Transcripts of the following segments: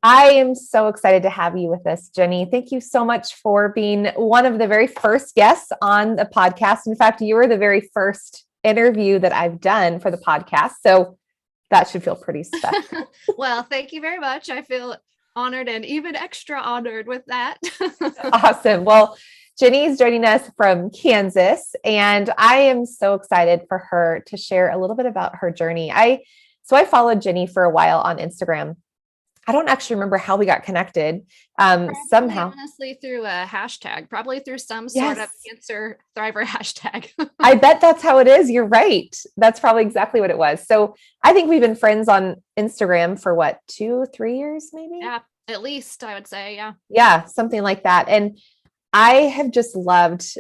I am so excited to have you with us, Jenny. Thank you so much for being one of the very first guests on the podcast. In fact, you were the very first interview that I've done for the podcast. So that should feel pretty special. Well, thank you very much. I feel honored and even extra honored with that. Awesome. Well, Jenny's joining us from Kansas, and I am so excited for her to share a little bit about her journey. I followed Jenny for a while on Instagram. I don't actually remember how we got connected. Probably Somehow. honestly through a hashtag, probably through some sort of Yes. cancer thriver hashtag. I bet that's how it is. You're right. That's probably exactly what it was. So I think we've been friends on Instagram for what, 2, 3 years, maybe? Yeah, at least I would say, yeah. Yeah, something like that. And I have just loved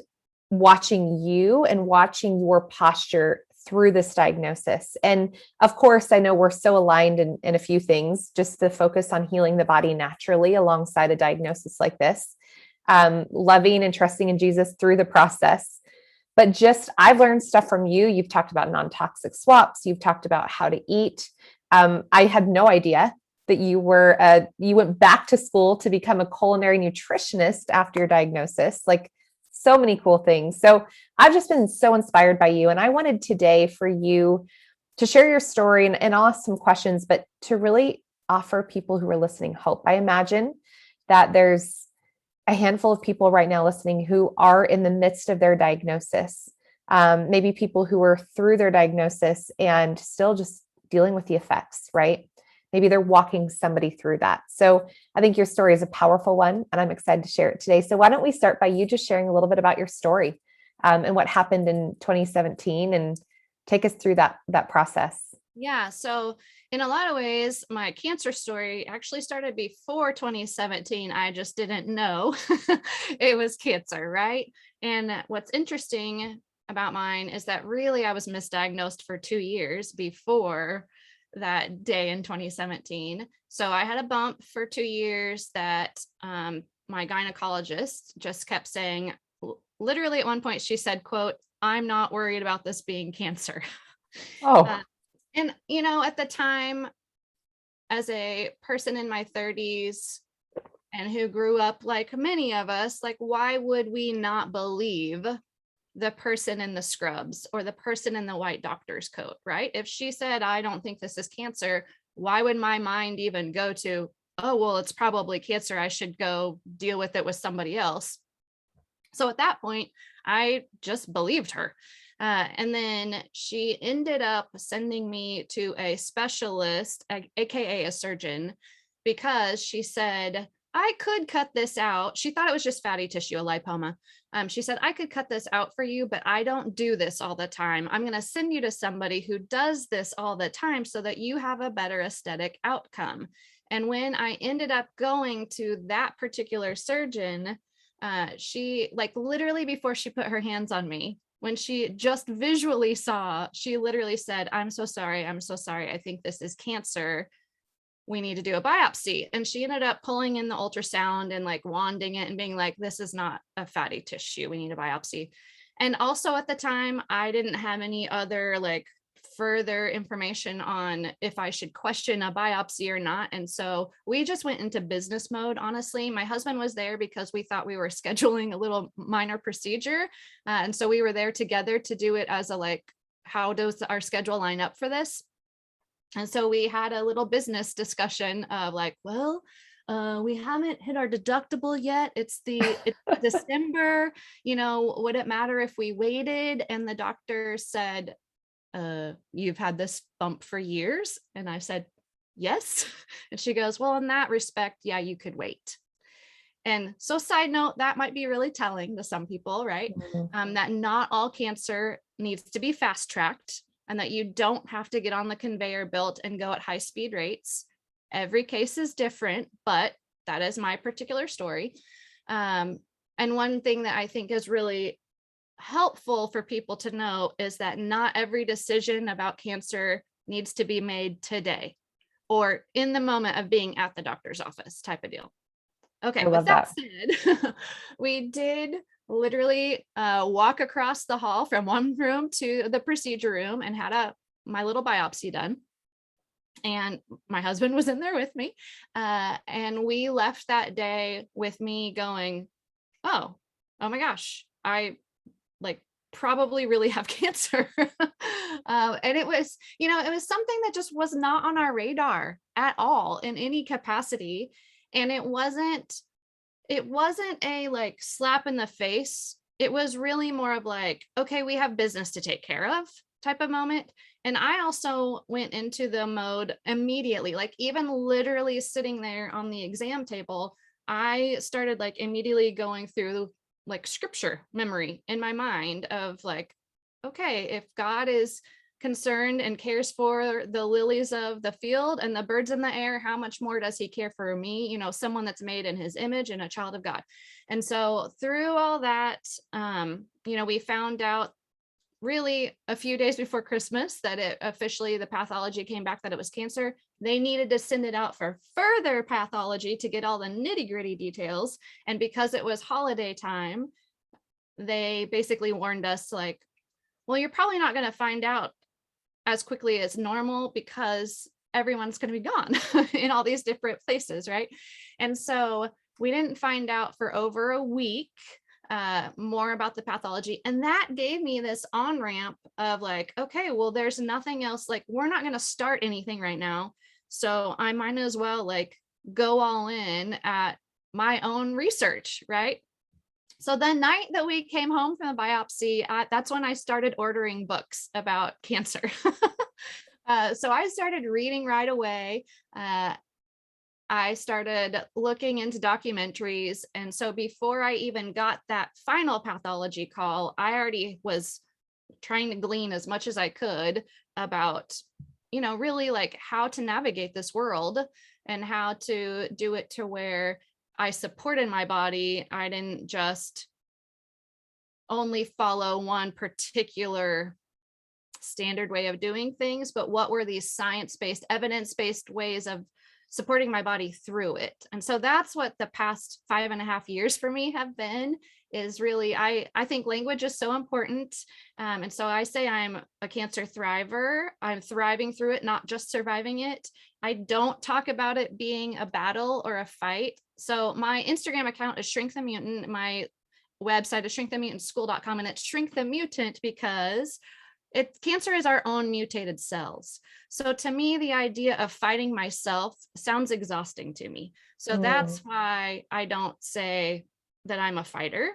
watching you and watching your posture through this diagnosis. And of course, I know we're so aligned in a few things, just the focus on healing the body naturally alongside a diagnosis like this, loving and trusting in Jesus through the process. But just, I've learned stuff from you. You've talked about non-toxic swaps. You've talked about how to eat. I had no idea that you went back to school to become a culinary nutritionist after your diagnosis. Like, so many cool things. So I've just been so inspired by you. And I wanted today for you to share your story, and I'll ask some questions, but to really offer people who are listening hope. I imagine that there's a handful of people right now listening who are in the midst of their diagnosis. Maybe people who are through their diagnosis and still just dealing with the effects, right? Maybe they're walking somebody through that. So I think your story is a powerful one, and I'm excited to share it today. So why don't we start by you just sharing a little bit about your story, and what happened in 2017, and take us through that process. Yeah. So in a lot of ways, my cancer story actually started before 2017. I just didn't know it was cancer, right? And what's interesting about mine is that really I was misdiagnosed for 2 years before that day in 2017. So I had a bump for 2 years that my gynecologist just kept saying, literally at one point she said, quote, "I'm not worried about this being cancer." Oh, And, at the time, as a person in my 30s and who grew up like many of us, like, why would we not believe the person in the scrubs or the person in the white doctor's coat, right? If she said, "I don't think this is cancer," why would my mind even go to, "Oh, well, it's probably cancer. I should go deal with it with somebody else." So at that point, I just believed her. And then she ended up sending me to a specialist, AKA a surgeon, because she said, "I could cut this out." She thought it was just fatty tissue, a lipoma. She said, "I could cut this out for you, but I don't do this all the time. I'm going to send you to somebody who does this all the time so that you have a better aesthetic outcome." And when I ended up going to that particular surgeon, she, like, literally before she put her hands on me, when she just visually saw, she literally said, "I'm so sorry. I'm so sorry. I think this is cancer. We need to do a biopsy." And she ended up pulling in the ultrasound and like wanding it and being like, "This is not a fatty tissue. We need a biopsy." And also at the time, I didn't have any other like further information on if I should question a biopsy or not. And so we just went into business mode. Honestly, my husband was there because we thought we were scheduling a little minor procedure. And so we were there together to do it as a like, how does our schedule line up for this? And so we had a little business discussion of like, well, we haven't hit our deductible yet. It's December, would it matter if we waited? And the doctor said, "You've had this bump for years." And I said, "Yes." And she goes, "Well, in that respect, yeah, you could wait." And so, side note, that might be really telling to some people, right? That not all cancer needs to be fast tracked, and that you don't have to get on the conveyor belt and go at high speed rates. Every case is different, but that is my particular story. And one thing that I think is really helpful for people to know is that not every decision about cancer needs to be made today or in the moment of being at the doctor's office type of deal. I Okay, with love that that. said, we did literally walk across the hall from one room to the procedure room and had my little biopsy done. And my husband was in there with me. And we left that day with me going, oh my gosh, I like probably really have cancer. And it was, it was something that just was not on our radar at all in any capacity. And it wasn't a like slap in the face. It was really more of like, okay, we have business to take care of type of moment. And I also went into the mode immediately, like even literally sitting there on the exam table, I started like immediately going through like scripture memory in my mind of like, okay, if God is concerned and cares for the lilies of the field and the birds in the air, how much more does he care for me, someone that's made in his image and a child of God. And so through all that, we found out really a few days before Christmas that it officially, the pathology came back that it was cancer. They needed to send it out for further pathology to get all the nitty gritty details. And because it was holiday time, they basically warned us like, well, you're probably not going to find out as quickly as normal because everyone's going to be gone in all these different places, right? And so we didn't find out for over a week more about the pathology. And that gave me this on-ramp of like, okay, well, there's nothing else, like we're not going to start anything right now. So I might as well like go all in at my own research, right? So the night that we came home from the biopsy, that's when I started ordering books about cancer. So I started reading right away. I started looking into documentaries. And so before I even got that final pathology call, I already was trying to glean as much as I could about, really like how to navigate this world and how to do it to where I supported my body. I didn't just only follow one particular standard way of doing things, but what were these science-based, evidence-based ways of supporting my body through it. And so that's what the past 5.5 years for me have been, is really, I think language is so important. And so I say I'm a cancer thriver. I'm thriving through it, not just surviving it. I don't talk about it being a battle or a fight. So my Instagram account is Shrink the Mutant. My website is shrinkthemutantschool.com, and it's Shrink the Mutant because cancer is our own mutated cells. So to me, the idea of fighting myself sounds exhausting to me. So that's why I don't say that I'm a fighter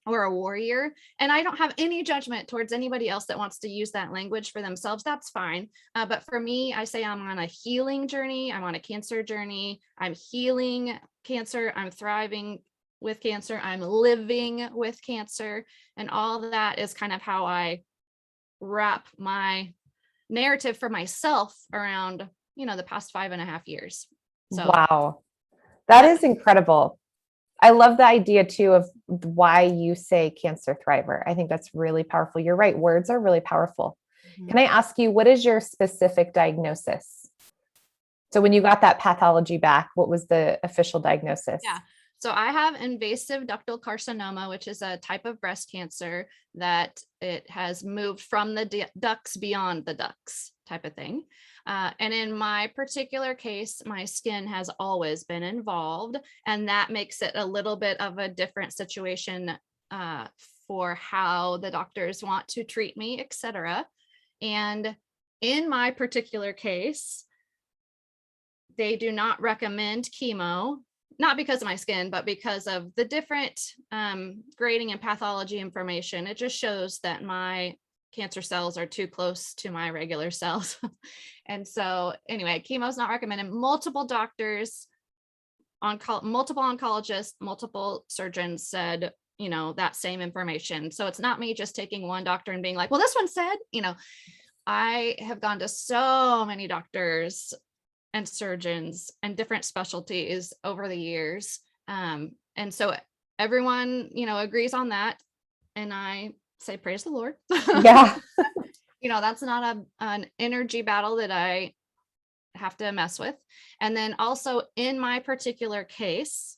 or a warrior. And I don't have any judgment towards anybody else that wants to use that language for themselves. That's fine. But for me, I say I'm on a healing journey. I'm on a cancer journey. I'm healing cancer. I'm thriving with cancer. I'm living with cancer. And all that is kind of how I wrap my narrative for myself around, the past 5.5 years. So wow, that is incredible. I love the idea too of why you say cancer thriver. I think that's really powerful. You're right. Words are really powerful. Can I ask you, what is your specific diagnosis? So when you got that pathology back, what was the official diagnosis? Yeah. So I have invasive ductal carcinoma, which is a type of breast cancer that it has moved from the ducts beyond the ducts type of thing. And in my particular case, my skin has always been involved, and that makes it a little bit of a different situation for how the doctors want to treat me, etc. And in my particular case, they do not recommend chemo, not because of my skin, but because of the different grading and pathology information. It just shows that my cancer cells are too close to my regular cells. And so anyway, chemo is not recommended. Multiple doctors, multiple oncologists, multiple surgeons said, that same information. So it's not me just taking one doctor and being like, well, this one said, I have gone to so many doctors and surgeons and different specialties over the years. And so everyone, agrees on that. And I say, praise the Lord. Yeah. That's not an energy battle that I have to mess with. And then also in my particular case,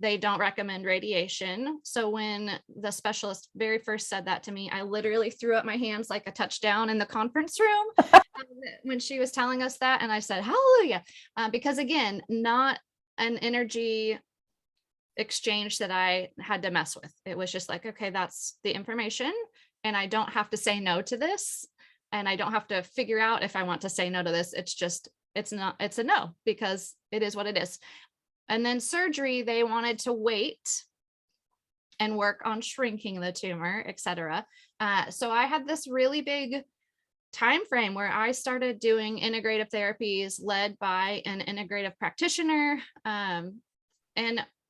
They don't recommend radiation. So when the specialist very first said that to me, I literally threw up my hands like a touchdown in the conference room when she was telling us that. And I said, hallelujah, because again, not an energy exchange that I had to mess with. It was just like, okay, that's the information. And I don't have to say no to this. And I don't have to figure out if I want to say no to this. It's a no, because it is what it is. And then surgery, they wanted to wait and work on shrinking the tumor, etc. So I had this really big time frame where I started doing integrative therapies led by an integrative practitioner. And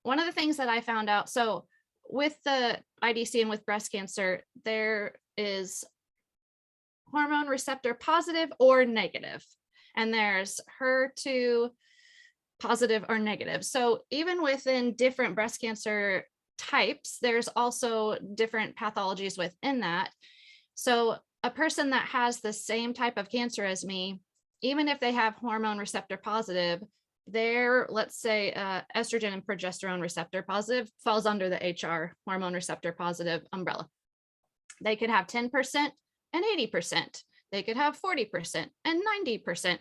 one of the things that I found out, so with the IDC and with breast cancer, there is hormone receptor positive or negative, and there's HER2 positive or negative. So even within different breast cancer types, there's also different pathologies within that. So a person that has the same type of cancer as me, even if they have hormone receptor positive, their, let's say, estrogen and progesterone receptor positive falls under the HR, hormone receptor positive umbrella. They could have 10% and 80%. They could have 40% and 90%.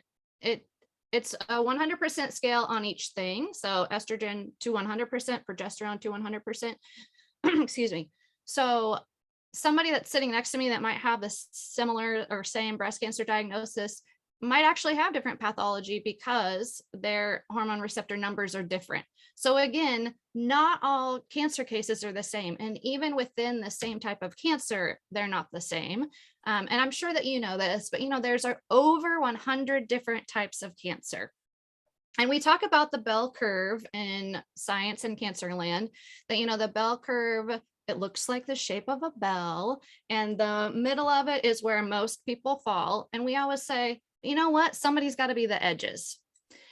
It's a 100% scale on each thing. So estrogen to 100%, progesterone to 100%. Excuse me. So somebody that's sitting next to me that might have this similar or same breast cancer diagnosis might actually have different pathology because their hormone receptor numbers are different. So again, not all cancer cases are the same. And even within the same type of cancer, they're not the same. And I'm sure that you know this, but there's over 100 different types of cancer. And we talk about the bell curve in science and cancer land, that, the bell curve, it looks like the shape of a bell, and the middle of it is where most people fall. And we always say, you know what, somebody's got to be the edges.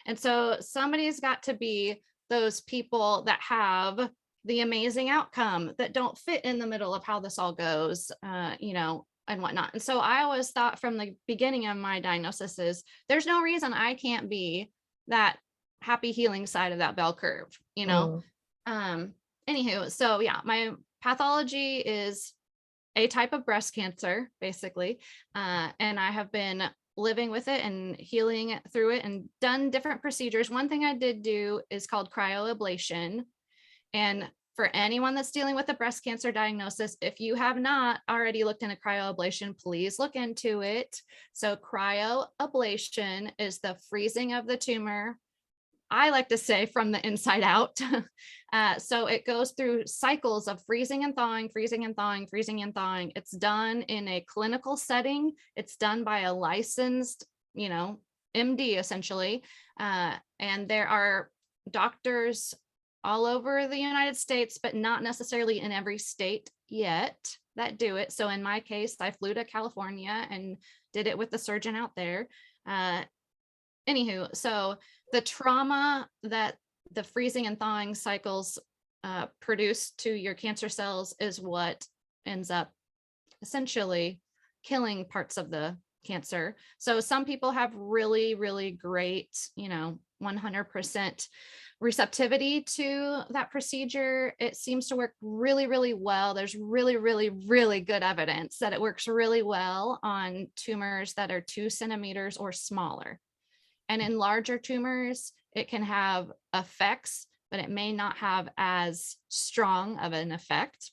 And so somebody's got to be those people that have the amazing outcome that don't fit in the middle of how this all goes, and whatnot. And so I always thought from the beginning of my diagnosis is there's no reason I can't be that happy healing side of that bell curve, Anywho, so yeah, my pathology is a type of breast cancer, basically. And I have been living with it and healing through it and done different procedures. One thing I did do is called cryoablation. And for anyone that's dealing with a breast cancer diagnosis, if you have not already looked into cryoablation, please look into it. So cryoablation is the freezing of the tumor, I like to say, from the inside out. So it goes through cycles of freezing and thawing, freezing and thawing, freezing and thawing. It's done in a clinical setting. It's done by a licensed, MD essentially. And there are doctors all over the United States, but not necessarily in every state yet, that do it. So in my case, I flew to California and did it with the surgeon out there. Anywho, so the trauma that the freezing and thawing cycles produce to your cancer cells is what ends up essentially killing parts of the cancer. So some people have really, really great, 100% receptivity to that procedure. It seems to work really, really well. There's really, really, really good evidence that it works really well on tumors that are 2 centimeters or smaller. And in larger tumors, it can have effects, but it may not have as strong of an effect.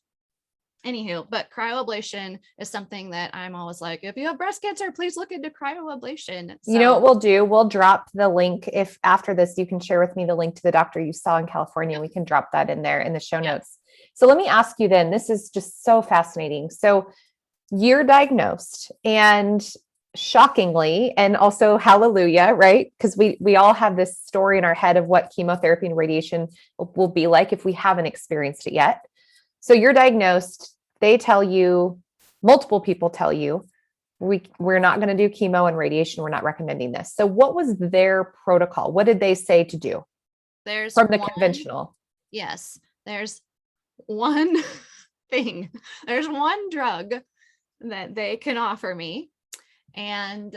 Anywho, but cryoablation is something that I'm always like, if you have breast cancer, please look into cryoablation. So, you know what we'll do? We'll drop the link. If after this, you can share with me the link to the doctor you saw in California. We can drop that in there in the show notes. So let me ask you then, this is just so fascinating. So you're diagnosed, and shockingly, and also hallelujah, right? Because we all have this story in our head of what chemotherapy and radiation will be like if we haven't experienced it yet. So you're diagnosed. They tell you, multiple people tell you, we're not going to do chemo and radiation. We're not recommending this. So what was their protocol? What did they say to do? From the conventional? Yes, there's one thing. There's one drug that they can offer me. And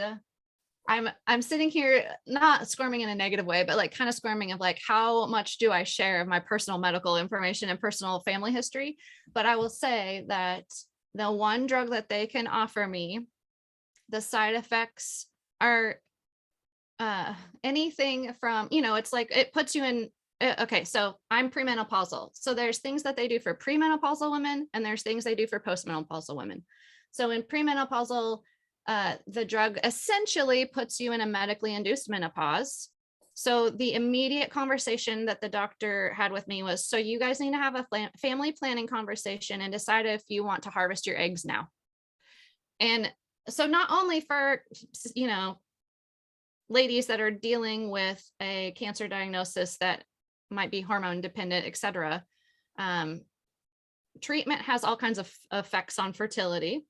I'm sitting here not squirming in a negative way, but like kind of squirming of like, how much do I share of my personal medical information and personal family history? But I will say that the one drug that they can offer me, the side effects are anything from, it's like it puts you in. Okay, so I'm premenopausal. So there's things that they do for premenopausal women, and there's things they do for postmenopausal women. So in premenopausal, the drug essentially puts you in a medically induced menopause. So the immediate conversation that the doctor had with me was, so you guys need to have a family planning conversation and decide if you want to harvest your eggs now. And so not only for, ladies that are dealing with a cancer diagnosis that might be hormone dependent, et cetera, treatment has all kinds of effects on fertility.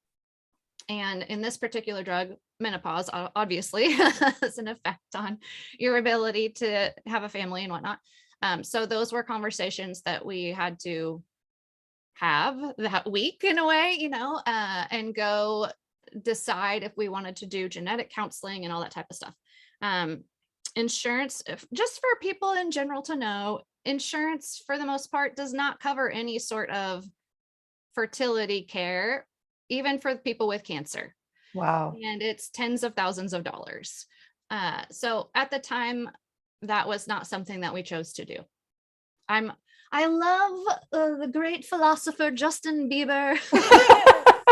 And in this particular drug, menopause obviously has an effect on your ability to have a family and whatnot. So those were conversations that we had to have that week in a way, and go decide if we wanted to do genetic counseling and all that type of stuff. Insurance, just for people in general to know, insurance for the most part does not cover any sort of fertility care, even for people with cancer. Wow. And it's tens of thousands of dollars. So at the time, that was not something that we chose to do. I love the great philosopher Justin Bieber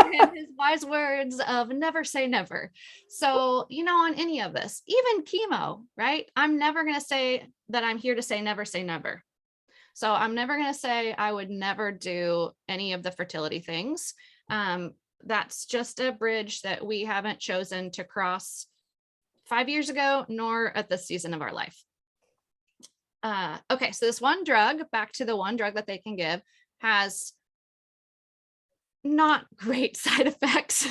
and his wise words of never say never. So, on any of this, even chemo, right? I'm never going to say that I'm here to say never say never. So I'm never going to say I would never do any of the fertility things. That's just a bridge that we haven't chosen to cross 5 years ago, nor at this season of our life. Okay, so this one drug, back to the one drug that they can give, has not great side effects.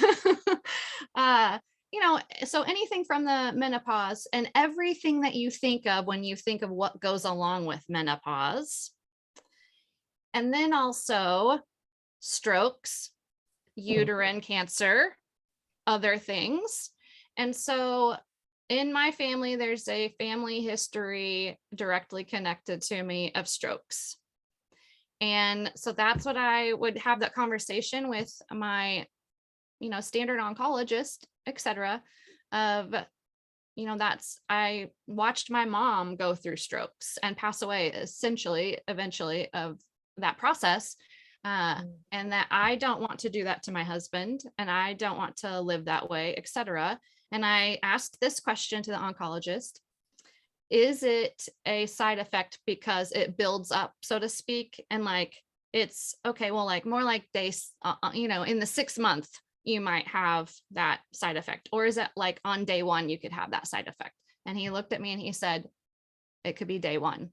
So anything from the menopause and everything that you think of when you think of what goes along with menopause. And then also strokes, uterine cancer, other things. And so in my family, there's a family history directly connected to me of strokes. And so that's what I would have that conversation with my, standard oncologist, et cetera, of, I watched my mom go through strokes and pass away eventually of that process. And that I don't want to do that to my husband, and I don't want to live that way, et cetera. And I asked this question to the oncologist: is it a side effect because it builds up, so to speak? And like, it's okay, well, like more like days, in the 6th month, you might have that side effect. Or is it like on day 1, you could have that side effect? And he looked at me and he said, it could be day 1.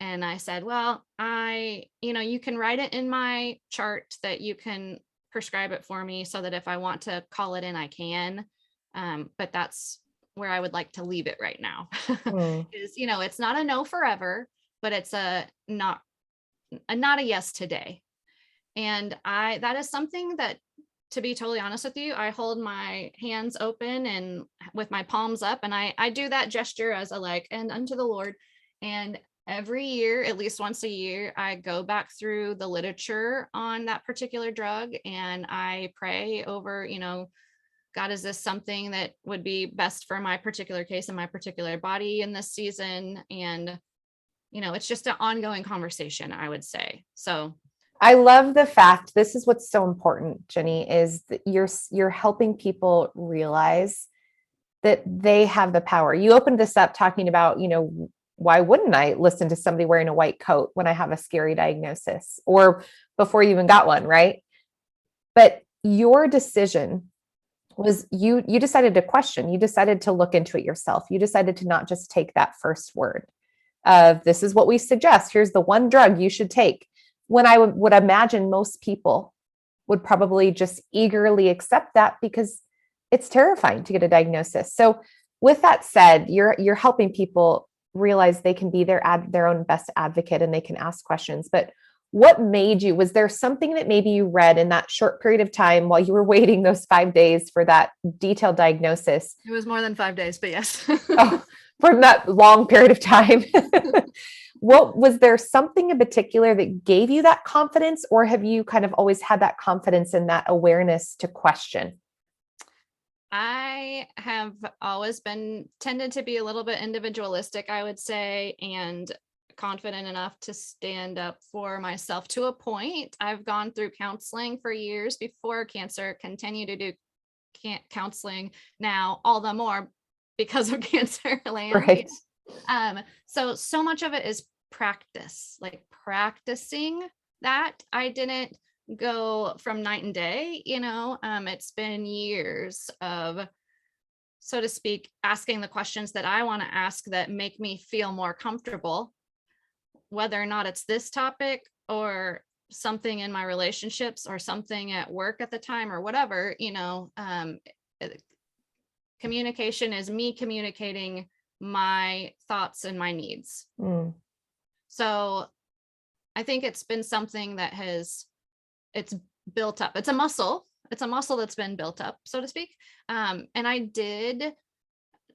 And I said, well, you can write it in my chart that you can prescribe it for me so that if I want to call it in, I can. But that's where I would like to leave it right now. Is, it's not a no forever, but it's not a yes today. And that is something that, to be totally honest with you, I hold my hands open and with my palms up, and I do that gesture as a like, and unto the Lord. And every year, at least once a year, I go back through the literature on that particular drug and I pray over, God, is this something that would be best for my particular case and my particular body in this season? And, it's just an ongoing conversation, I would say. So I love the fact, this is what's so important, Jenny, is that you're helping people realize that they have the power. You opened this up talking about, why wouldn't I listen to somebody wearing a white coat when I have a scary diagnosis, or before you even got one, right? But your decision was you decided to question, you decided to look into it yourself. You decided to not just take that first word of, this is what we suggest, here's the one drug you should take. When I would imagine most people would probably just eagerly accept that because it's terrifying to get a diagnosis. So with that said, you're helping people realize they can be their own best advocate and they can ask questions. But what made you, was there something that maybe you read in that short period of time while you were waiting those 5 days for that detailed diagnosis? It was more than 5 days, but yes. Oh, from that long period of time. What was there something in particular that gave you that confidence, or have you kind of always had that confidence and that awareness to question? I have always been tended to be a little bit individualistic, I would say, and confident enough to stand up for myself to a point. I've gone through counseling for years before cancer, continue to do counseling now, all the more because of cancer land. Right. So much of it is practice, like practicing that. I didn't go from night and day, it's been years of, so to speak, asking the questions that I want to ask that make me feel more comfortable, whether or not it's this topic or something in my relationships or something at work at the time or whatever, communication is me communicating my thoughts and my needs. Mm. So I think it's been something that it's built up. It's a muscle that's been built up, so to speak. And I did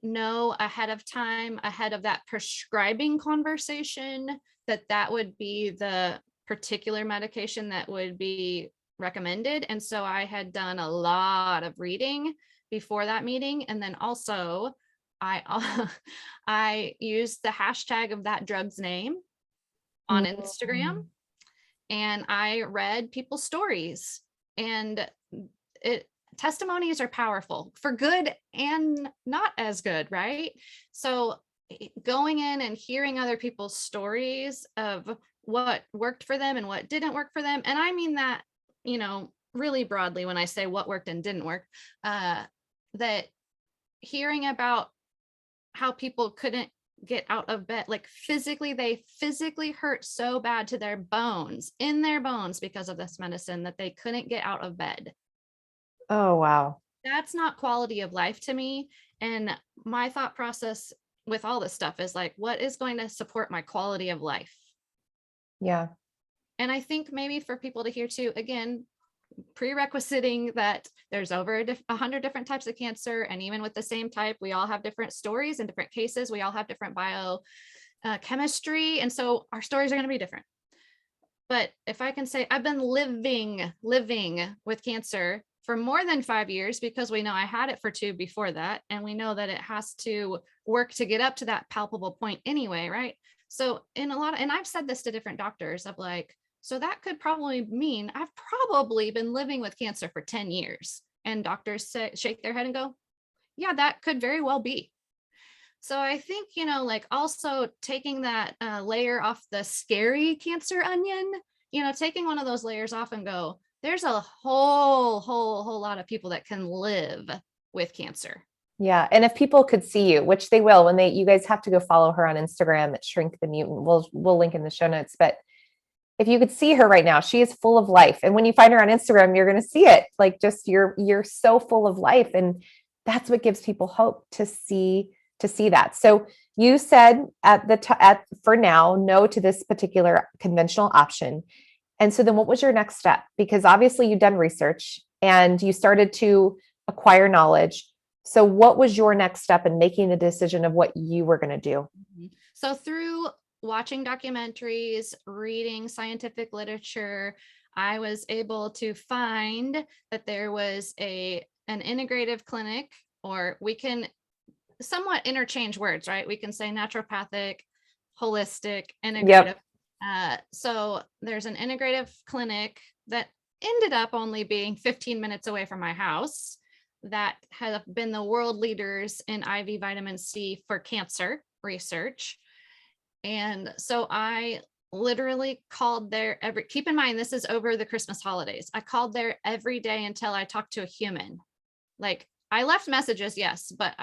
know ahead of time, ahead of that prescribing conversation, that would be the particular medication that would be recommended. And so I had done a lot of reading before that meeting. And then also I used the hashtag of that drug's name on Instagram, and I read people's stories, and testimonies are powerful for good and not as good, right? So going in and hearing other people's stories of what worked for them and what didn't work for them. And I mean that, really broadly when I say what worked and didn't work, that hearing about how people couldn't get out of bed, like they physically hurt so bad to their bones, in their bones, because of this medicine, that they couldn't get out of bed. Oh, wow. That's not quality of life to me. And my thought process with all this stuff is like, what is going to support my quality of life? Yeah. And I think maybe for people to hear too, again, prerequisiting that there's over 100 different types of cancer, and even with the same type, we all have different stories and different cases. We all have different chemistry, and so our stories are going to be different. But if I can say I've been living with cancer for more than 5 years, because we know I had it for 2 before that, and we know that it has to work to get up to that palpable point anyway, right? So and I've said this to different doctors of like, so that could probably mean I've probably been living with cancer for 10 years. And doctors shake their head and go, yeah, that could very well be. So I think, like also taking that layer off the scary cancer onion, taking one of those layers off and go, there's a whole lot of people that can live with cancer. Yeah. And if people could see you, which they will, when you guys have to go follow her on Instagram at Shrink the Mutant. We'll link in the show notes, but if you could see her right now, she is full of life. And when you find her on Instagram, you're going to see it. Like just you're so full of life. And that's what gives people hope to see that. So you said for now, no to this particular conventional option. And so then what was your next step? Because obviously you've done research and you started to acquire knowledge. So what was your next step in making the decision of what you were going to do? So through watching documentaries, reading scientific literature, I was able to find that there was an integrative clinic, or we can somewhat interchange words, right? We can say naturopathic, holistic, integrative. Yep. So there's an integrative clinic that ended up only being 15 minutes away from my house that have been the world leaders in IV vitamin C for cancer research. And so I literally called there keep in mind, this is over the Christmas holidays. I called there every day until I talked to a human. Like I left messages, yes, but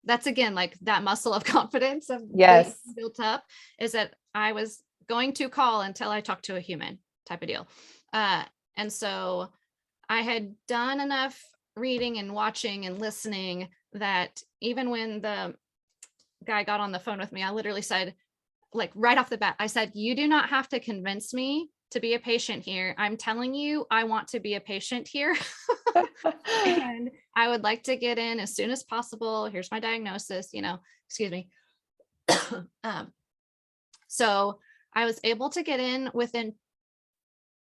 that's again, like that muscle of confidence of being built up, is that I was going to call until I talked to a human type of deal. And so I had done enough reading and watching and listening that even when the guy got on the phone with me, I literally said, like right off the bat, I said, you do not have to convince me to be a patient here. I'm telling you, I want to be a patient here. And I would like to get in as soon as possible. Here's my diagnosis, excuse me. So I was able to get in within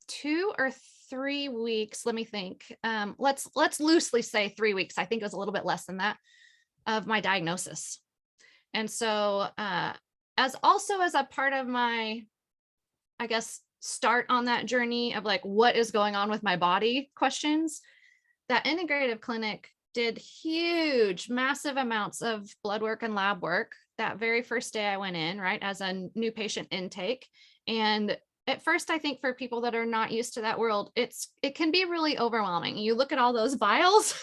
2 or 3 weeks. Let me think. Let's loosely say 3 weeks. I think it was a little bit less than that, of my diagnosis. And so, as a part of my, I guess, start on that journey of like, what is going on with my body questions, that integrative clinic did huge, massive amounts of blood work and lab work that very first day I went in, right, as a new patient intake. And at first, I think for people that are not used to that world, it can be really overwhelming. You look at all those vials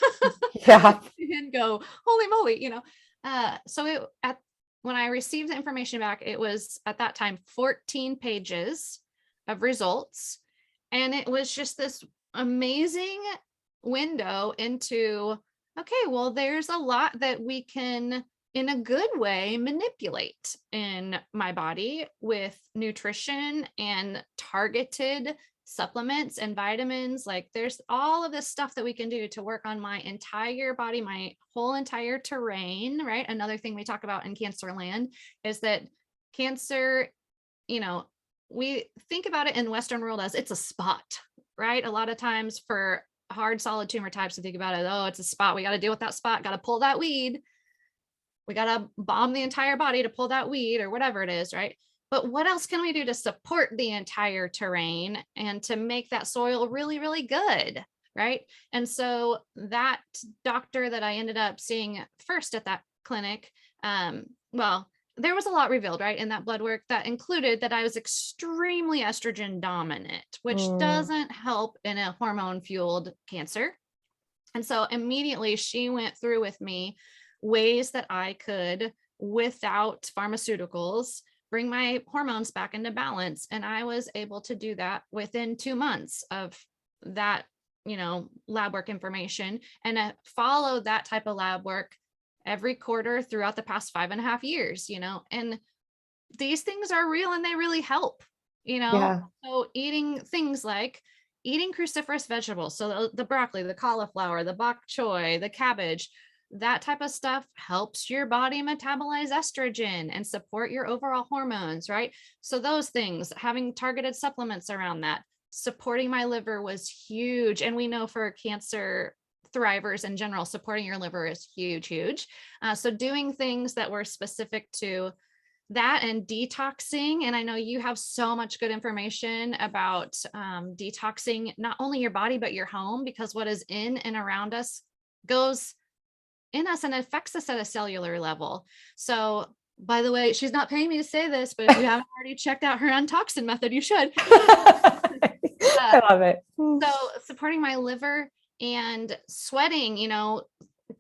Yeah. and go, holy moly, So when I received the information back, it was at that time 14 pages of results. And it was just this amazing window into, okay, well, there's a lot that we can, in a good way, manipulate in my body with nutrition and targeted supplements and vitamins. Like there's all of this stuff that we can do to work on my entire body, my whole entire terrain, right? Another thing we talk about in cancer land is that cancer, we think about it in Western world as it's a spot, right? A lot of times for hard solid tumor types, to think about it, oh, it's a spot, we got to deal with that spot, got to pull that weed, we got to bomb the entire body to pull that weed or whatever it is, right? But what else can we do to support the entire terrain and to make that soil really, really good, right? And so that doctor that I ended up seeing first at that clinic, well, there was a lot revealed, right, in that blood work that included that I was extremely estrogen dominant, which doesn't help in a hormone fueled cancer. And so immediately she went through with me ways that I could, without pharmaceuticals, bring my hormones back into balance. And I was able to do that within 2 months of that, lab work information, and follow that type of lab work every quarter throughout the past 5.5 years, and these things are real and they really help, Yeah. So eating things like eating cruciferous vegetables. So the broccoli, the cauliflower, the bok choy, the cabbage, that type of stuff helps your body metabolize estrogen and support your overall hormones, right? So those things, having targeted supplements around that, supporting my liver was huge. And we know for cancer thrivers in general, supporting your liver is huge, huge. So doing things that were specific to that and detoxing. And I know you have so much good information about detoxing, not only your body, but your home, because what is in and around us goes in us and affects us at a cellular level. So, by the way, she's not paying me to say this, but if you haven't already checked out her untoxin method, you should. I love it. So supporting my liver and sweating,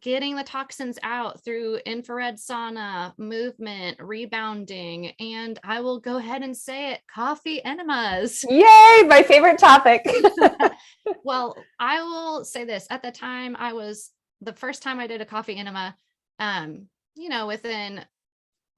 getting the toxins out through infrared sauna, movement, rebounding, and I will go ahead and say it, coffee enemas. Yay, my favorite topic. Well, I will say this. At the time, the first time I did a coffee enema, within,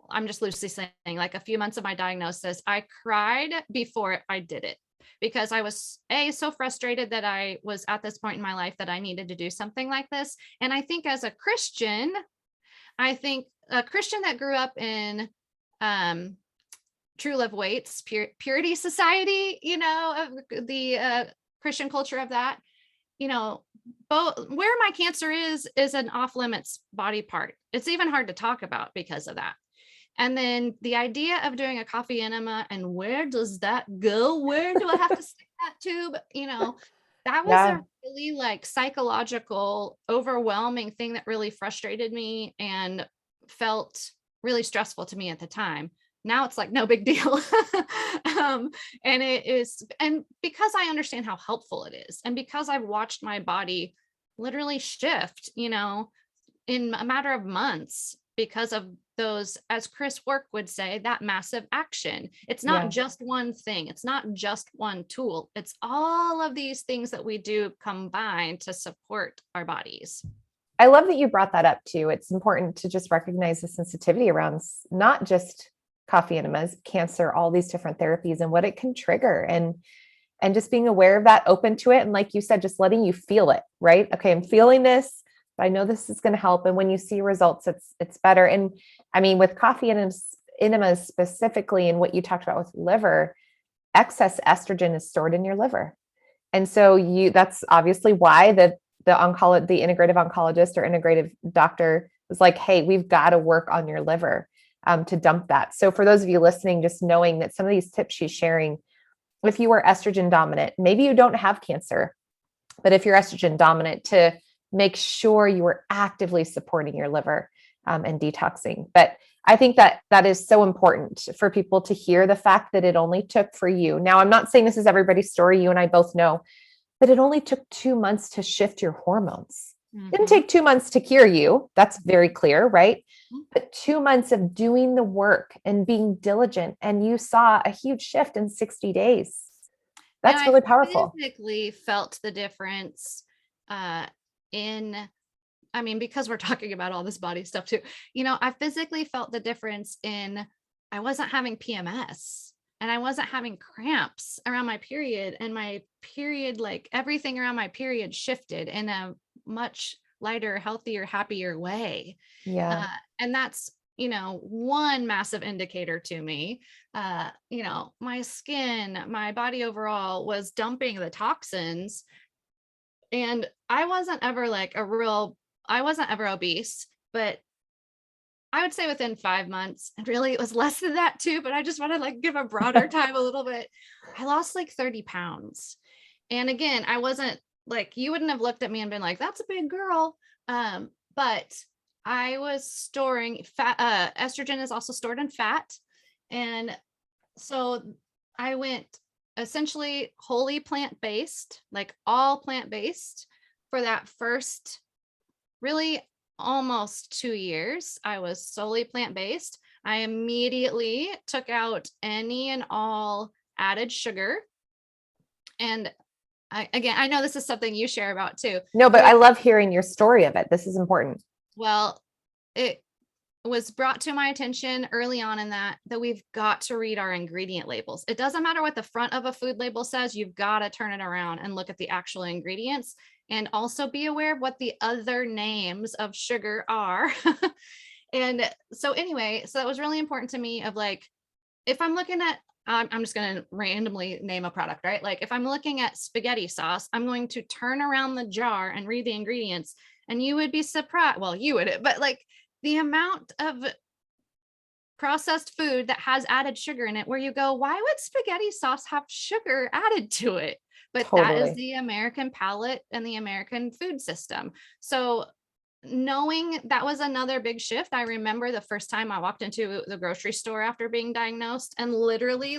I'm just loosely saying, like a few months of my diagnosis, I cried before I did it, because I was so frustrated that I was at this point in my life that I needed to do something like this. And I think as a Christian, that grew up in True Love Waits, Purity Society, of the Christian culture of that, both where my cancer is an off limits body part. It's even hard to talk about because of that. And then the idea of doing a coffee enema, and where does that go? Where do I have to stick that tube? That was a really like psychological, overwhelming thing that really frustrated me and felt really stressful to me at the time. Now it's like no big deal. And it is, and because I understand how helpful it is, and because I've watched my body literally shift, in a matter of months, because of those, as Chris Work would say, that massive action. It's not just one thing. It's not just one tool. It's all of these things that we do combined to support our bodies. I love that you brought that up too. It's important to just recognize the sensitivity around not just coffee enemas, cancer, all these different therapies and what it can trigger. And and just being aware of that, open to it. And like you said, just letting you feel it, right? Okay, I'm feeling this, but I know this is going to help. And when you see results, it's better. And I mean, with coffee enemas specifically, and what you talked about with liver, excess estrogen is stored in your liver. And so that's obviously why the integrative oncologist or integrative doctor was like, hey, we've got to work on your liver to dump that. So for those of you listening, just knowing that some of these tips she's sharing, if you are estrogen dominant, maybe you don't have cancer, but if you're estrogen dominant, to make sure you are actively supporting your liver and detoxing. But I think that is so important for people to hear the fact that it only took for you. Now, I'm not saying this is everybody's story. You and I both know, but it only took 2 months to shift your hormones. Mhm. Didn't take 2 months to cure you. That's very clear, right? But 2 months of doing the work and being diligent, and you saw a huge shift in 60 days. That's really powerful. I physically felt the difference because we're talking about all this body stuff too. I physically felt the difference I wasn't having PMS and I wasn't having cramps around my period, and my period, like everything around my period shifted in a much lighter, healthier, happier way. Yeah. And that's, one massive indicator to me. My skin, my body overall was dumping the toxins. And I wasn't ever obese, but I would say within 5 months, and really it was less than that too, but I just want to give a broader time a little bit. I lost 30 pounds. And again, I wasn't you wouldn't have looked at me and been like, that's a big girl. But I was storing fat. Estrogen is also stored in fat. And so I went essentially wholly plant-based, all plant-based for that first really almost 2 years. I was solely plant-based. I immediately took out any and all added sugar. And I know this is something you share about too. No, but I love hearing your story of it. This is important. Well, it was brought to my attention early on in that we've got to read our ingredient labels. It doesn't matter what the front of a food label says. You've got to turn it around and look at the actual ingredients, and also be aware of what the other names of sugar are. And so anyway, so that was really important to me, of if I'm looking at, I'm just going to randomly name a product, right? If I'm looking at spaghetti sauce, I'm going to turn around the jar and read the ingredients, and you would be surprised. Well, you would, but the amount of processed food that has added sugar in it, where you go, why would spaghetti sauce have sugar added to it? But that is the American palate and the American food system. So knowing that was another big shift. I remember the first time I walked into the grocery store after being diagnosed, and literally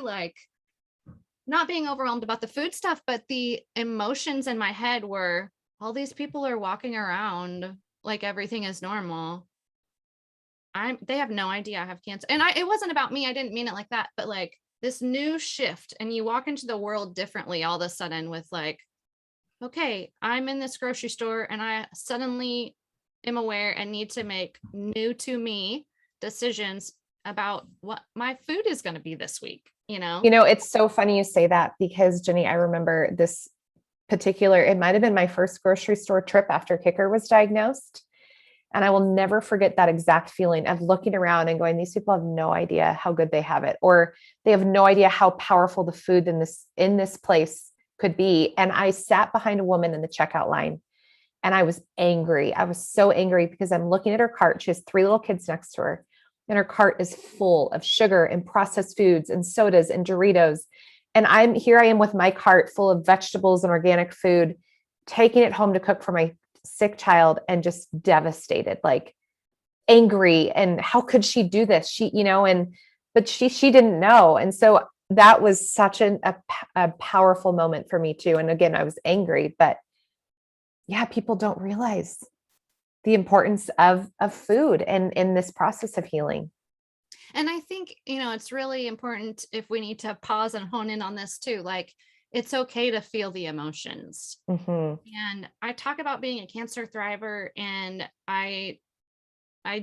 not being overwhelmed about the food stuff, but the emotions in my head were, all these people are walking around like everything is normal. They have no idea I have cancer. And it wasn't about me. I didn't mean it like that, but this new shift, and you walk into the world differently all of a sudden with okay, I'm in this grocery store and I suddenly am aware and need to make new to me decisions about what my food is going to be this week. It's so funny you say that, because Jenny, I remember this it might've been my first grocery store trip after Kicker was diagnosed. And I will never forget that exact feeling of looking around and going, these people have no idea how good they have it, or they have no idea how powerful the food in this place could be. And I sat behind a woman in the checkout line, and I was angry. I was so angry because I'm looking at her cart. She has 3 little kids next to her, and her cart is full of sugar and processed foods and sodas and Doritos. And I am with my cart full of vegetables and organic food, taking it home to cook for my sick child, and just devastated, angry. And how could she do this? But she didn't know. And so that was such a powerful moment for me too. And again, I was angry, but yeah, people don't realize the importance of food and in this process of healing. And I think, it's really important, if we need to pause and hone in on this too, it's okay to feel the emotions. Mm-hmm. And I talk about being a cancer thriver, and I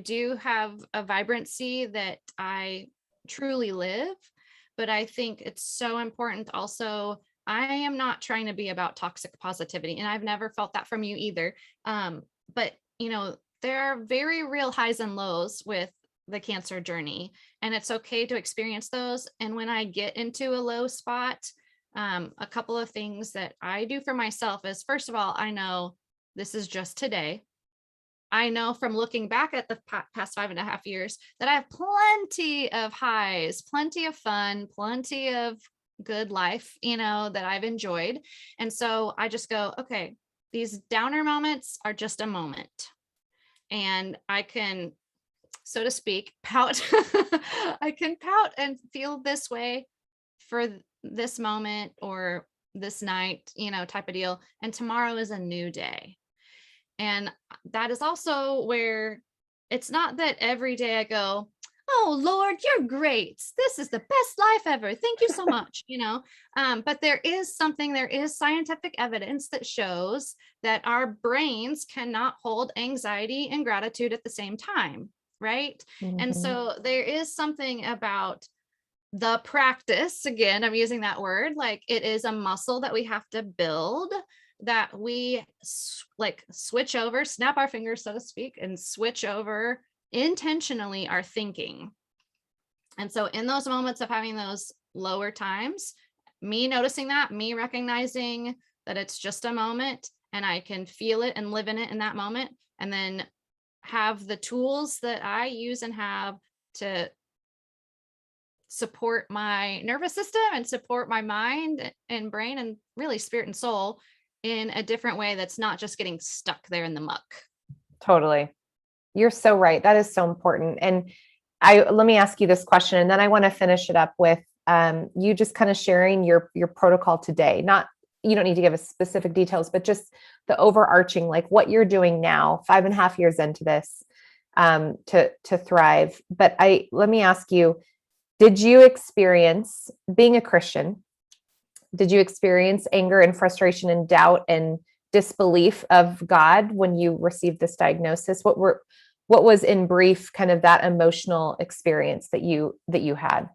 do have a vibrancy that I truly live, but I think it's so important also I am not trying to be about toxic positivity, and I've never felt that from you either. But there are very real highs and lows with the cancer journey, and it's okay to experience those. And when I get into a low spot, a couple of things that I do for myself is, first of all, I know this is just today. I know from looking back at the past 5.5 years that I have plenty of highs, plenty of fun, plenty of good life, that I've enjoyed. And so I just go, okay, these downer moments are just a moment. And I can, so to speak, pout. I can pout and feel this way for this moment or this night, type of deal. And tomorrow is a new day. And that is also where it's not that every day I go, oh Lord, you're great, this is the best life ever, thank you so much, but there is scientific evidence that shows that our brains cannot hold anxiety and gratitude at the same time, right? And so there is something about the practice, again, I'm using that word, like it is a muscle that we have to build, that we switch over, snap our fingers, so to speak, and switch over intentionally our thinking. And so in those moments of having those lower times, me noticing that, me recognizing that it's just a moment and I can feel it and live in it in that moment, and then have the tools that I use and have to support my nervous system and support my mind and brain and really spirit and soul in a different way that's not just getting stuck there in the muck. Totally. You're so right. That is so important. And let me ask you this question, and then I want to finish it up with you just kind of sharing your protocol today. Not, you don't need to give us specific details, but just the overarching, like what you're doing now, 5.5 years into this, to thrive. But let me ask you, did you experience, being a Christian, did you experience anger and frustration and doubt and disbelief of God when you received this diagnosis? What was, in brief, kind of that emotional experience that you had?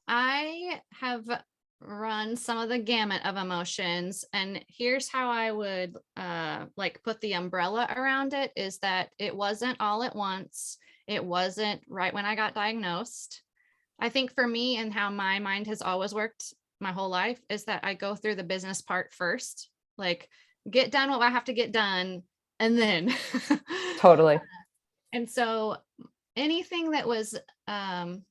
I have run some of the gamut of emotions, and here's how I would put the umbrella around it, is that it wasn't all at once. It wasn't right when I got diagnosed. I think for me, and how my mind has always worked my whole life, is that I go through the business part first, like get done what I have to get done, and then Totally. And so anything that was the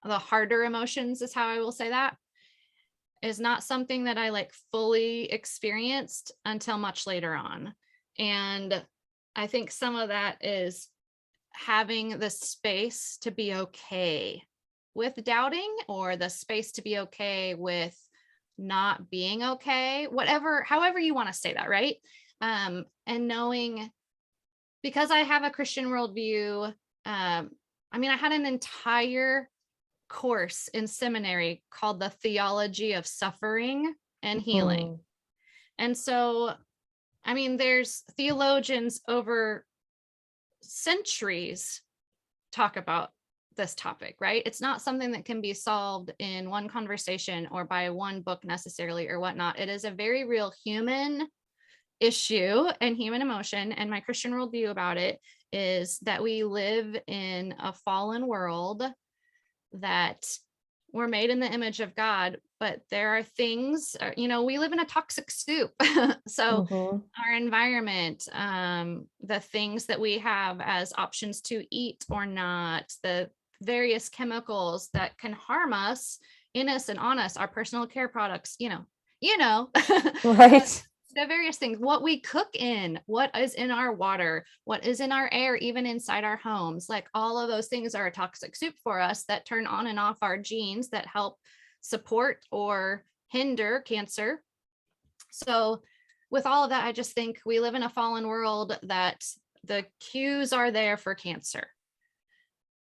harder emotions, is how I will say that, is not something that I fully experienced until much later on. And I think some of that is having the space to be okay with doubting, or the space to be okay with not being okay, however you want to say that, right? And knowing, because I have a Christian worldview, I had an entire course in seminary called the Theology of Suffering and Healing. And so, there's theologians over centuries talk about this topic, right? It's not something that can be solved in one conversation or by one book necessarily or whatnot. It is a very real human issue and human emotion. And my Christian worldview about it is that we live in a fallen world, that we're made in the image of God, but there are things, we live in a toxic soup. So our environment, the things that we have as options to eat or not, the various chemicals that can harm us, in us and on us, our personal care products, right. The various things, what we cook in, what is in our water, what is in our air, even inside our homes, all of those things are a toxic soup for us that turn on and off our genes that help support or hinder cancer. So with all of that, I just think we live in a fallen world, that the cues are there for cancer.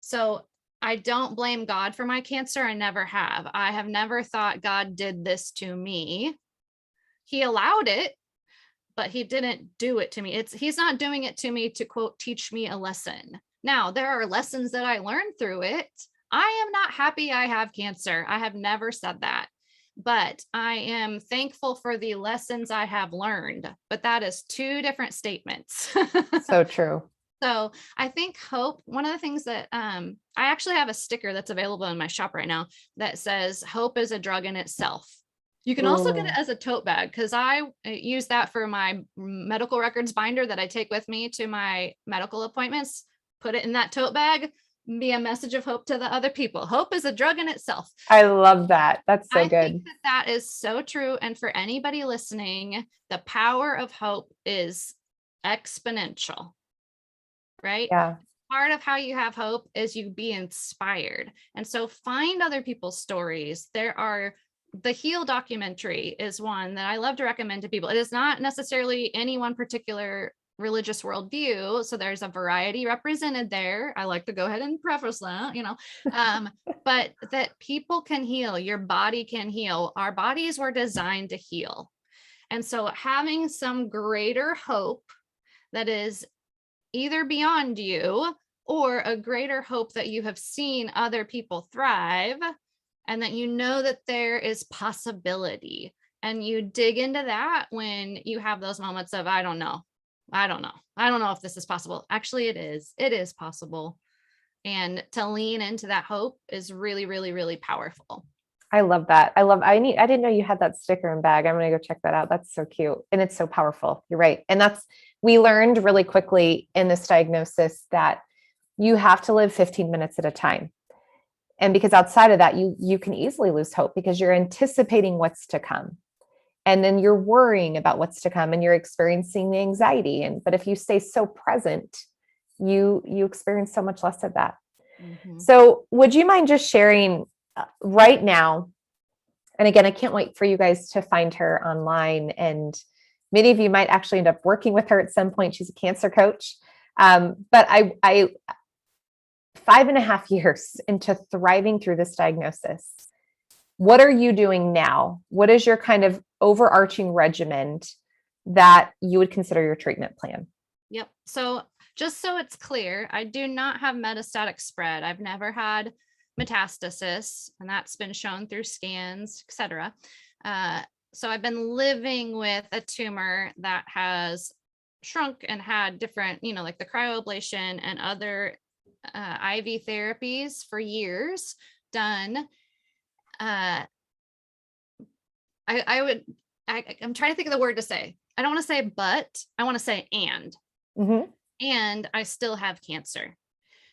So I don't blame God for my cancer. I never have. I have never thought God did this to me. He allowed it, but he didn't do it to me. He's not doing it to me to, quote, teach me a lesson. Now, there are lessons that I learned through it. I am not happy I have cancer. I have never said that. but I am thankful for the lessons I have learned. But that is two different statements. So true. So I think hope, one of the things that I actually have a sticker that's available in my shop right now that says hope is a drug in itself. You can also get it Ooh. as a tote bag, because I use that for my medical records binder that I take with me to my medical appointments. Put it in that tote bag, be a message of hope to the other people. Hope is a drug in itself. I love that. That's so I think good. that that is so true. And for anybody listening, the power of hope is exponential, right? Yeah. Part of how you have hope is you be inspired. And so find other people's stories. There are, the Heal documentary is one that I love to recommend to people. It is not necessarily any one particular religious worldview. So there's a variety represented there. I like to go ahead and preface that, but that people can heal, your body can heal. Our bodies were designed to heal. And so having some greater hope that is either beyond you or a greater hope that you have seen other people thrive and that you know that there is possibility, and you dig into that when you have those moments of I don't know if this is possible. Actually, it is possible. And to lean into that hope is really, really, really powerful. I love that. I didn't know you had that sticker and bag. I'm going to go check that out. That's so cute. And it's so powerful. You're right. And we learned really quickly in this diagnosis that you have to live 15 minutes at a time. And because outside of that, you can easily lose hope because you're anticipating what's to come. And then you're worrying about what's to come and you're experiencing the anxiety. But if you stay so present, you experience so much less of that. Mm-hmm. So would you mind just sharing right now? And again, I can't wait for you guys to find her online. And many of you might actually end up working with her at some point. She's a cancer coach. But I 5.5 years into thriving through this diagnosis, what are you doing now? What is your kind of overarching regimen that you would consider your treatment plan? Yep. So just so it's clear, I do not have metastatic spread. I've never had metastasis, and that's been shown through scans, etc. So I've been living with a tumor that has shrunk and had different, like the cryoablation and other IV therapies for years done. I'm trying to think of the word to say. I don't want to say but, I want to say and. Mm-hmm. And I still have cancer.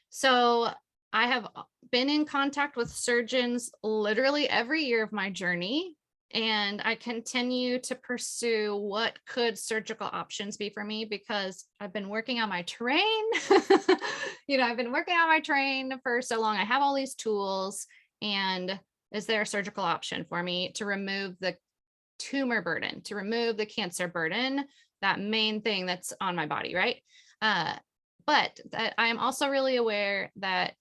So I have been in contact with surgeons literally every year of my journey. And I continue to pursue what could surgical options be for me, because I've been working on my terrain. I've been working on my terrain for so long. I have all these tools. And is there a surgical option for me to remove the tumor burden, to remove the cancer burden, that main thing that's on my body, right? But that I am also really aware that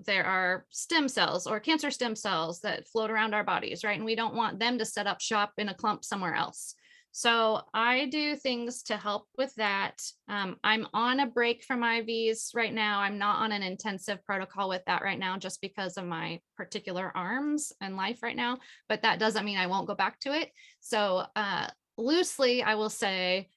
there are stem cells or cancer stem cells that float around our bodies, right? And we don't want them to set up shop in a clump somewhere else. So I do things to help with that. I'm on a break from IVs right now. I'm not on an intensive protocol with that right now, just because of my particular arms and life right now. But that doesn't mean I won't go back to it. So loosely, I will say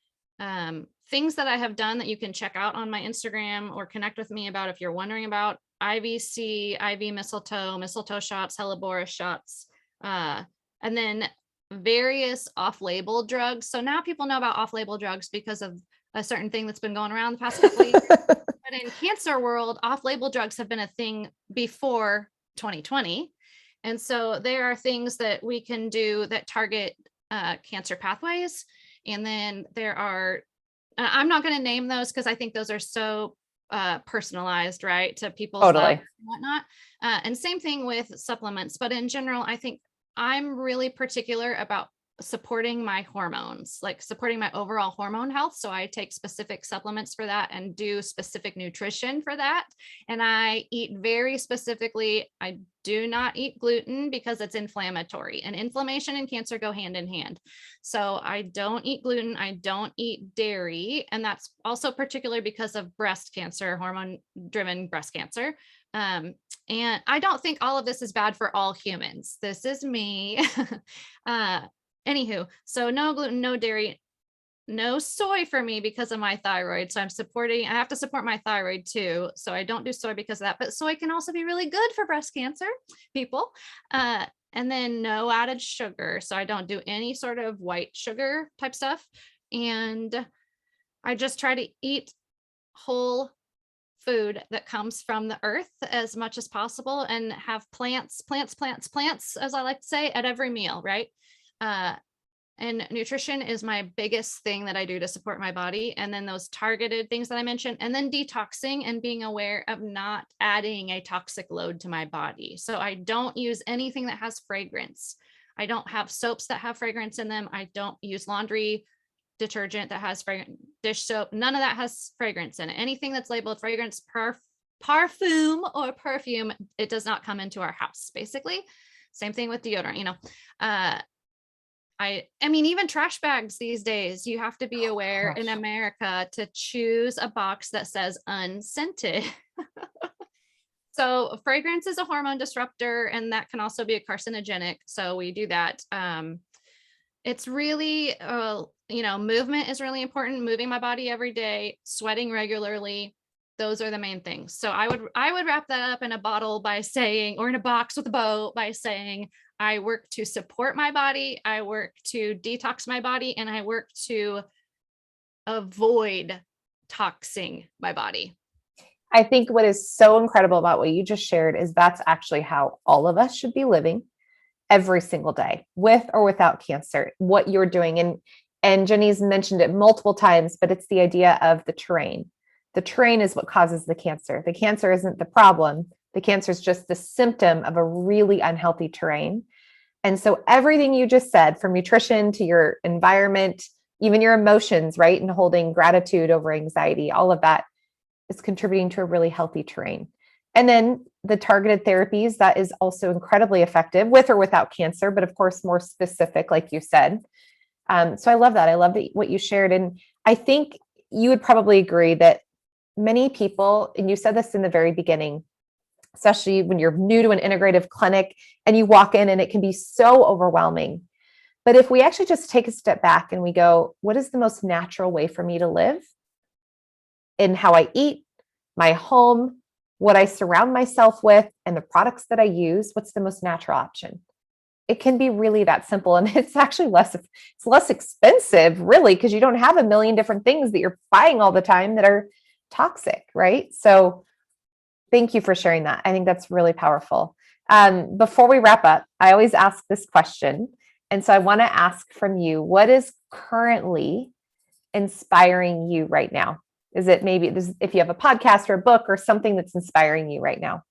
things that I have done that you can check out on my Instagram or connect with me about if you're wondering about IVC, IV mistletoe shots, hellebore shots, and then various off-label drugs. So now people know about off-label drugs because of a certain thing that's been going around the past couple of years. But in cancer world, off-label drugs have been a thing before 2020. And so there are things that we can do that target cancer pathways. And then there are, I'm not going to name those because I think those are so personalized, right, to people's Totally. lives and whatnot. And same thing with supplements. But in general, I think I'm really particular about supporting my hormones, like supporting my overall hormone health. So I take specific supplements for that and do specific nutrition for that. And I eat very specifically. I do not eat gluten because it's inflammatory, and inflammation and cancer go hand in hand. So I don't eat gluten. I don't eat dairy. And that's also particular because of breast cancer, hormone driven breast cancer. And I don't think all of this is bad for all humans. This is me. Anywho, so no gluten, no dairy, no soy for me because of my thyroid. So I have to support my thyroid too. So I don't do soy because of that, but soy can also be really good for breast cancer people. And then no added sugar. So I don't do any sort of white sugar type stuff. And I just try to eat whole food that comes from the earth as much as possible and have plants, as I like to say, at every meal, right? And nutrition is my biggest thing that I do to support my body. And then those targeted things that I mentioned, and then detoxing and being aware of not adding a toxic load to my body. So I don't use anything that has fragrance. I don't have soaps that have fragrance in them. I don't use laundry detergent that has fragrance, dish soap. None of that has fragrance in it. Anything that's labeled fragrance, parfum or perfume, it does not come into our house, basically. Same thing with deodorant, I mean, even trash bags these days, you have to be aware in America to choose a box that says unscented. So fragrance is a hormone disruptor, and that can also be a carcinogenic. So we do that. It's really, movement is really important. Moving my body every day, sweating regularly. Those are the main things. So I would wrap that up in a bottle by saying, or in a box with a bow by saying, I work to support my body, I work to detox my body, and I work to avoid toxing my body. I think what is so incredible about what you just shared is that's actually how all of us should be living every single day, with or without cancer, what you're doing. And Jenny's mentioned it multiple times, but it's the idea of the terrain. The terrain is what causes the cancer. The cancer isn't the problem. The cancer is just the symptom of a really unhealthy terrain. And so everything you just said, from nutrition to your environment, even your emotions, right? And holding gratitude over anxiety, all of that is contributing to a really healthy terrain. And then the targeted therapies, that is also incredibly effective with or without cancer, but of course, more specific, like you said. So I love that. I love what you shared. And I think you would probably agree that many people, and you said this in the very beginning, especially when you're new to an integrative clinic and you walk in and it can be so overwhelming. But if we actually just take a step back and we go, what is the most natural way for me to live in how I eat, my home, what I surround myself with, and the products that I use? What's the most natural option? It can be really that simple. And it's actually less expensive, really, because you don't have a million different things that you're buying all the time that are toxic, right? So thank you for sharing that. I think that's really powerful. Before we wrap up, I always ask this question. And so I want to ask from you, what is currently inspiring you right now? Is it maybe if you have a podcast or a book or something that's inspiring you right now?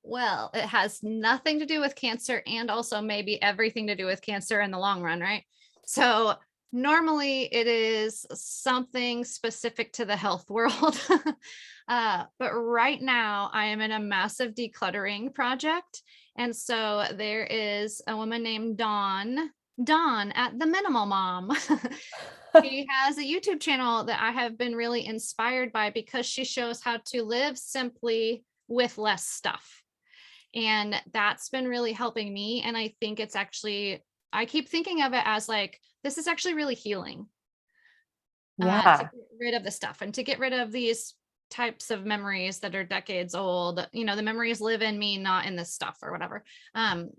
Well, it has nothing to do with cancer and also maybe everything to do with cancer in the long run, right? So normally it is something specific to the health world. But right now I am in a massive decluttering project. And so there is a woman named Dawn at the Minimal Mom. She has a YouTube channel that I have been really inspired by because she shows how to live simply with less stuff. And that's been really helping me. And I think it's actually, I keep thinking of it as like, this is actually really healing. To get rid of the stuff and to get rid of these types of memories that are decades old. The memories live in me, not in this stuff or whatever.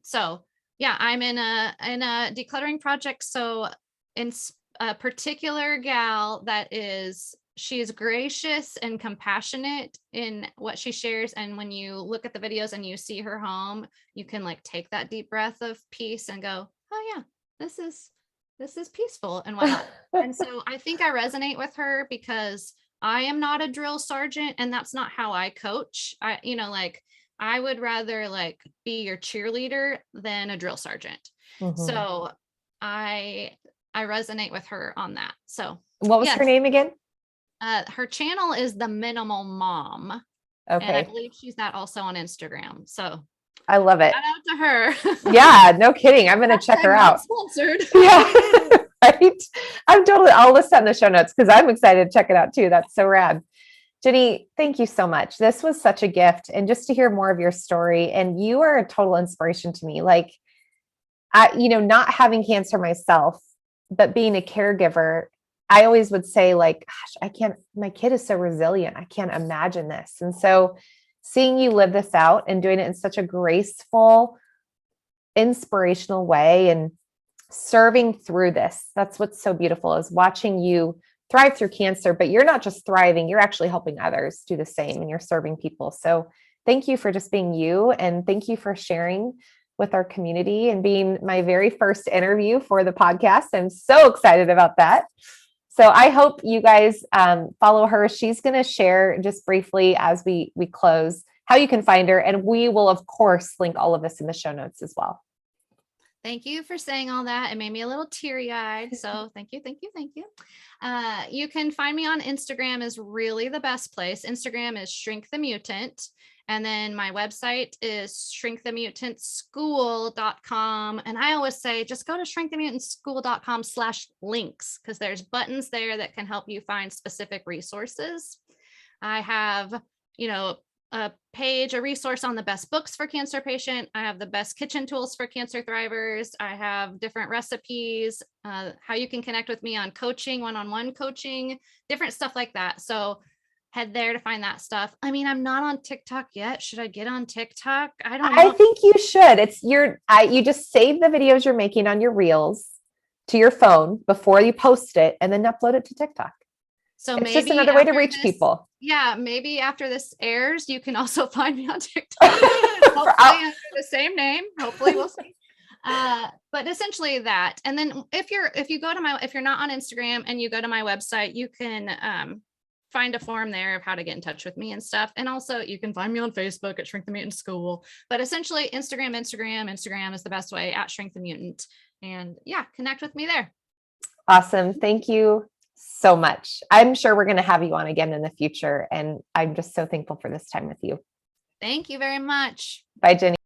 So yeah, I'm in a decluttering project. So in a particular gal she's gracious and compassionate in what she shares. And when you look at the videos and you see her home, you can like take that deep breath of peace and go, oh yeah, this is peaceful and whatnot. And so I think I resonate with her because I am not a drill sergeant and that's not how I coach. I would rather like be your cheerleader than a drill sergeant. Mm-hmm. So I resonate with her on that. So what was her name again? Her channel is The Minimal Mom. Okay. And I believe she's that also on Instagram. So I love it. Shout out to her. Yeah, no kidding. I'm going to check her out. Sponsored. Yeah, right. I'll list that in the show notes because I'm excited to check it out too. That's so rad. Jenny, thank you so much. This was such a gift. And just to hear more of your story, and you are a total inspiration to me. Like, not having cancer myself, but being a caregiver, I always would say, like, gosh, my kid is so resilient. I can't imagine this. And so seeing you live this out and doing it in such a graceful, inspirational way and serving through this, that's what's so beautiful, is watching you thrive through cancer, but you're not just thriving, you're actually helping others do the same, and you're serving people. So thank you for just being you, and thank you for sharing with our community and being my very first interview for the podcast. I'm so excited about that. So I hope you guys follow her. She's going to share just briefly as we close how you can find her. And we will, of course, link all of this in the show notes as well. Thank you for saying all that. It made me a little teary-eyed. So thank you, thank you, thank you. You can find me on Instagram is really the best place. Instagram is Shrink the Mutant. And then my website is shrinkthemutantschool.com. And I always say, just go to shrinkthemutantschool.com/links, because there's buttons there that can help you find specific resources. I have, a page, a resource on the best books for cancer patient. I have the best kitchen tools for cancer thrivers. I have different recipes, how you can connect with me on coaching, one-on-one coaching, different stuff like that. So head there to find that stuff. I mean, I'm not on TikTok yet. Should I get on TikTok? I don't know. I think you should. You just save the videos you're making on your reels to your phone before you post it, and then upload it to TikTok. So it's maybe just another way to reach people. Yeah, maybe after this airs, you can also find me on TikTok. Hopefully under the same name. Hopefully we'll see. But essentially that. And then if you're not on Instagram and you go to my website, you can find a form there of how to get in touch with me and stuff. And also you can find me on Facebook at Shrink the Mutant School. But essentially Instagram is the best way, at Shrink the Mutant. And yeah, connect with me there. Awesome. Thank you so much. I'm sure we're going to have you on again in the future. And I'm just so thankful for this time with you. Thank you very much. Bye, Jenny.